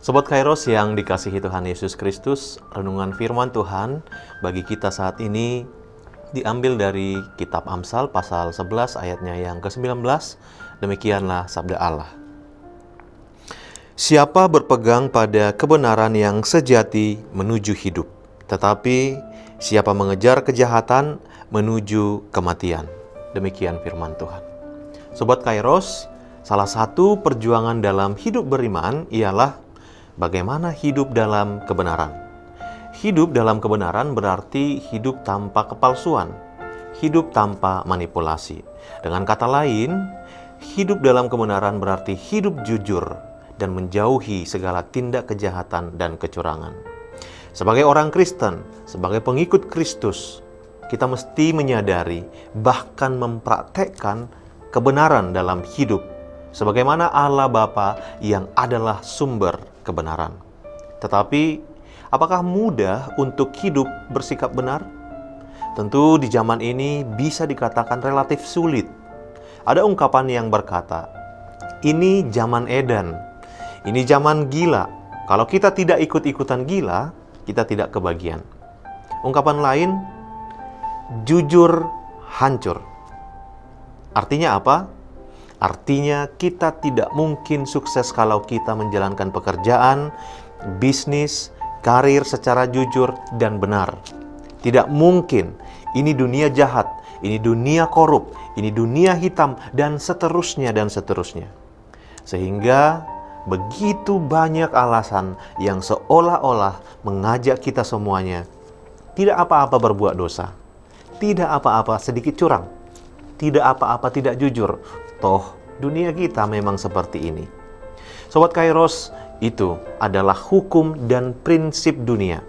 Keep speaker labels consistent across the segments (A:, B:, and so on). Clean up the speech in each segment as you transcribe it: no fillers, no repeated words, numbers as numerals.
A: Sobat Kairos yang dikasihi Tuhan Yesus Kristus, renungan firman Tuhan bagi kita saat ini diambil dari kitab Amsal pasal 11 ayatnya yang ke-19. Demikianlah sabda Allah. Siapa berpegang pada kebenaran yang sejati menuju hidup, tetapi siapa mengejar kejahatan menuju kematian. Demikian firman Tuhan. Sobat Kairos, salah satu perjuangan dalam hidup beriman ialah bagaimana hidup dalam kebenaran. Hidup dalam kebenaran berarti hidup tanpa kepalsuan, hidup tanpa manipulasi. Dengan kata lain, hidup dalam kebenaran berarti hidup jujur dan menjauhi segala tindak kejahatan dan kecurangan. Sebagai orang Kristen, sebagai pengikut Kristus, kita mesti menyadari, bahkan mempraktekkan kebenaran dalam hidup, sebagaimana Allah Bapa yang adalah sumber kebenaran. Tetapi, apakah mudah untuk hidup bersikap benar? Tentu di zaman ini bisa dikatakan relatif sulit. Ada ungkapan yang berkata, ini zaman edan, ini zaman gila. Kalau kita tidak ikut-ikutan gila, kita tidak kebagian. Ungkapan lain, jujur hancur. Artinya apa? Artinya kita tidak mungkin sukses kalau kita menjalankan pekerjaan, bisnis, karir secara jujur dan benar. Tidak mungkin. Ini dunia jahat, ini dunia korup, ini dunia hitam, dan seterusnya dan seterusnya. Sehingga begitu banyak alasan yang seolah-olah mengajak kita semuanya tidak apa-apa berbuat dosa, tidak apa-apa sedikit curang, tidak apa-apa tidak jujur. Toh, dunia kita memang seperti ini. Sobat Kairos, itu adalah hukum dan prinsip dunia.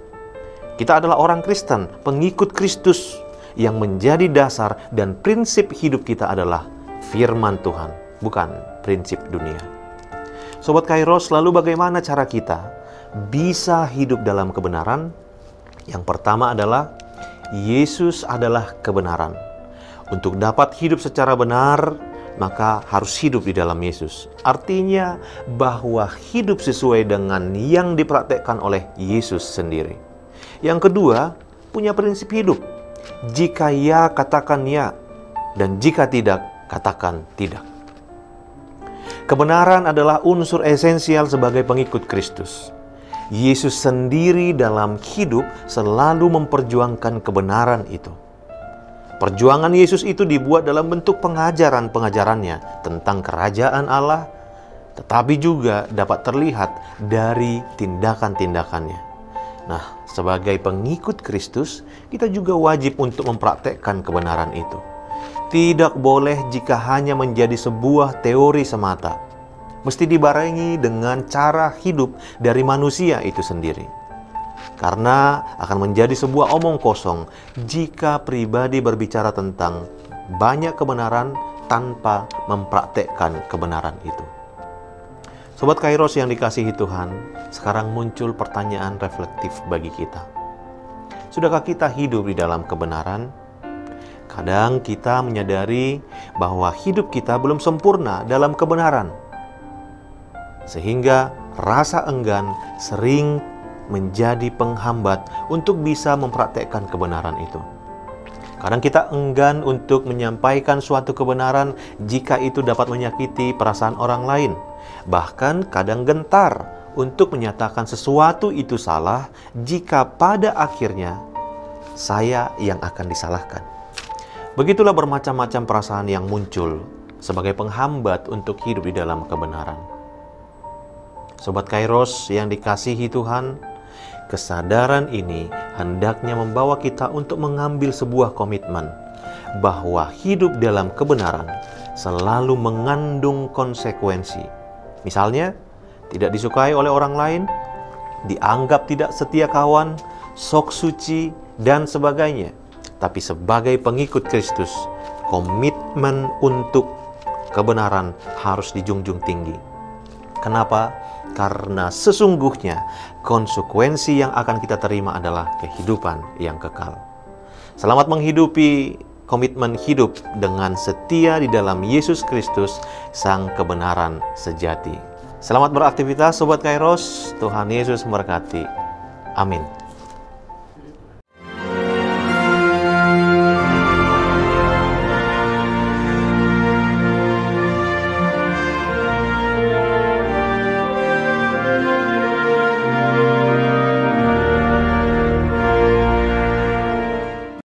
A: Kita adalah orang Kristen, pengikut Kristus, yang menjadi dasar dan prinsip hidup kita adalah firman Tuhan, bukan prinsip dunia. Sobat Kairos, lalu bagaimana cara kita bisa hidup dalam kebenaran? Yang pertama adalah, Yesus adalah kebenaran. Untuk dapat hidup secara benar, maka harus hidup di dalam Yesus. Artinya bahwa hidup sesuai dengan yang dipraktekkan oleh Yesus sendiri. Yang kedua, punya prinsip hidup. Jika ya, katakan ya. Dan jika tidak, katakan tidak. Kebenaran adalah unsur esensial sebagai pengikut Kristus. Yesus sendiri dalam hidup selalu memperjuangkan kebenaran itu. Perjuangan Yesus itu dibuat dalam bentuk pengajaran-pengajarannya tentang kerajaan Allah, tetapi juga dapat terlihat dari tindakan-tindakannya. Nah, sebagai pengikut Kristus, kita juga wajib untuk mempraktekkan kebenaran itu. Tidak boleh jika hanya menjadi sebuah teori semata. Mesti dibarengi dengan cara hidup dari manusia itu sendiri. Karena akan menjadi sebuah omong kosong jika pribadi berbicara tentang banyak kebenaran tanpa mempraktekkan kebenaran itu. Sobat Kairos yang dikasihi Tuhan, sekarang muncul pertanyaan reflektif bagi kita. Sudahkah kita hidup di dalam kebenaran? Kadang kita menyadari bahwa hidup kita belum sempurna dalam kebenaran, sehingga rasa enggan sering menjadi penghambat untuk bisa mempraktekkan kebenaran itu. Kadang kita enggan untuk menyampaikan suatu kebenaran jika itu dapat menyakiti perasaan orang lain. Bahkan kadang gentar untuk menyatakan sesuatu itu salah jika pada akhirnya saya yang akan disalahkan. Begitulah bermacam-macam perasaan yang muncul sebagai penghambat untuk hidup di dalam kebenaran. Sobat Kairos yang dikasihi Tuhan, kesadaran ini hendaknya membawa kita untuk mengambil sebuah komitmen bahwa hidup dalam kebenaran selalu mengandung konsekuensi. Misalnya, tidak disukai oleh orang lain, dianggap tidak setia kawan, sok suci, dan sebagainya. Tapi sebagai pengikut Kristus, komitmen untuk kebenaran harus dijunjung tinggi. Kenapa? Karena sesungguhnya konsekuensi yang akan kita terima adalah kehidupan yang kekal. Selamat menghidupi komitmen hidup dengan setia di dalam Yesus Kristus, Sang kebenaran sejati. Selamat beraktivitas Sobat Kairos, Tuhan Yesus memberkati. Amin.